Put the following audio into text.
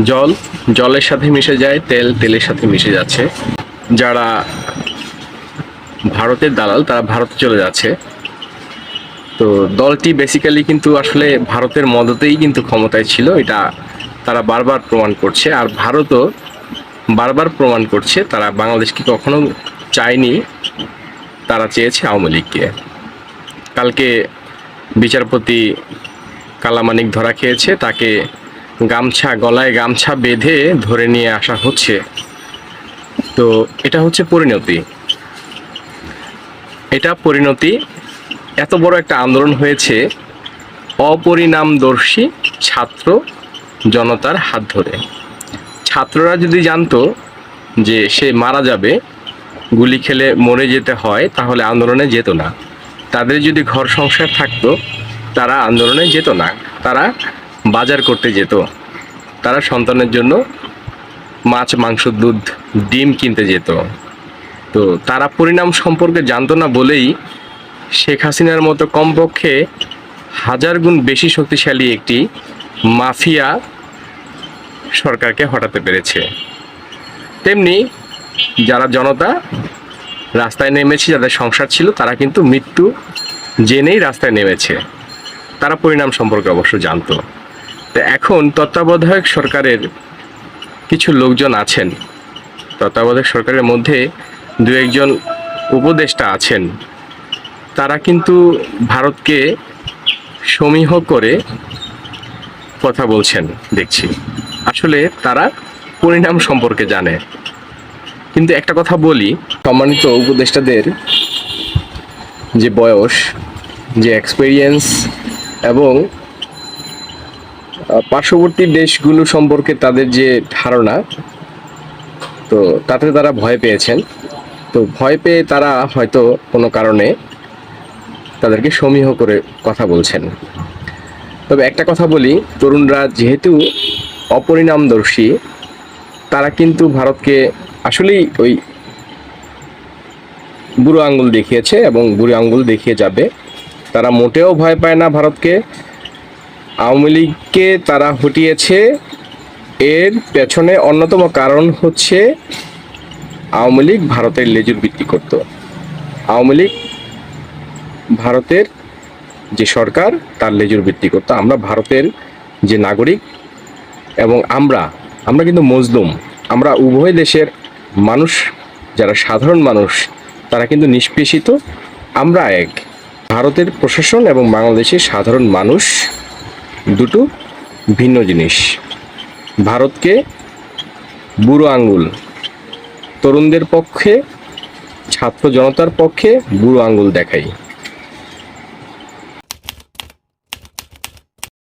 জল জলের সাথে মিশে যায়, তেল তেলের সাথে মিশে যাচ্ছে। যারা ভারতের দালাল তারা ভারতে চলে যাচ্ছে। তো দলটি বেসিক্যালি কিন্তু আসলে ভারতের মদতেই কিন্তু ক্ষমতায় ছিল, এটা তারা বারবার প্রমাণ করছে। আর ভারতও বারবার প্রমাণ করছে তারা বাংলাদেশকে কখনো চায়নি, তারা চেয়েছে আওয়ামী লীগকে। কালকে বিচারপতি কালামানিক ধরা খেয়েছে, তাকে গলায় গামছা বেঁধে ধরে নিয়ে আসা হচ্ছে। তো এটা হচ্ছে পরিণতি। এত বড় একটা আন্দোলন হয়েছে অপরিণামদর্শী ছাত্র জনতার হাত ধরে। ছাত্ররা যদি জানতো যে সে মারা যাবে, গুলি খেলে মরে যেতে হয়, তাহলে আন্দোলনে যেত না। তাদের যদি ঘর সংসার থাকতো, তারা আন্দোলনে যেত না, তারা বাজার করতে যেত, তারা সন্তানের জন্য মাছ, মাংস, দুধ, ডিম কিনতে যেত। তো তারা পরিণাম সম্পর্কে জানতো না বলেই শেখ হাসিনার মতো কমপক্ষে 1000 গুণ বেশি শক্তিশালী একটি মাফিয়া সরকারকে হটাতে পেরেছে। তেমনি যারা জনতা রাস্তায় নেমেছে, যাদের সংসার ছিল, তারা কিন্তু মৃত্যু জেনেই রাস্তায় নেমেছে। তারা পরিণাম সম্পর্কে অবশ্য জানতো। তো এখন তত্ত্বাবধায়ক সরকারের কিছু লোকজন আছেন, তত্ত্বাবধায়ক সরকারের মধ্যে 2-1 উপদেষ্টা আছেন, তারা কিন্তু ভারতকে সমীহ করে কথা বলছেন দেখছি। আসলে তারা পরিণাম সম্পর্কে জানে। কিন্তু একটা কথা বলি, সম্মানিত উপদেষ্টাদের যে বয়স, যে এক্সপেরিয়েন্স এবং পার্শ্ববর্তী দেশগুলো সম্পর্কে তাদের যে ধারণা, তো তাতে তারা ভয় পেয়েছেন। তো ভয় পেয়ে তারা হয়তো কোনো কারণে তাদেরকে সমীহ করে কথা বলছেন। তবে একটা কথা বলি, তরুণরা যেহেতু অপরিণামদর্শী, তারা কিন্তু ভারতকে আসলেই ওই বুড়ো আঙ্গুল দেখিয়েছে এবং বুড়ো আঙ্গুল দেখিয়ে যাবে। তারা মোটেও ভয় পায় না ভারতকে। আওয়ামী লীগকে তারা হটিয়েছে, এর পেছনে অন্যতম কারণ হচ্ছে আওয়ামী লীগ ভারতের লেজুর বৃত্তি করত। আওয়ামী লীগ ভারতের যে সরকার তার লেজুর বৃত্তি করতো। আমরা ভারতের যে নাগরিক এবং আমরা কিন্তু মজলুম। আমরা উভয় দেশের মানুষ, যারা সাধারণ মানুষ, তারা কিন্তু নিষ্পেষিত, আমরা এক। ভারতের প্রশাসন এবং বাংলাদেশের সাধারণ মানুষ দুটো ভিন্ন জিনিস। ভারতকে বুড়ো আঙ্গুল, তরুণদের পক্ষে, ছাত্র জনতার পক্ষে বুড়ো আঙ্গুল দেখাই।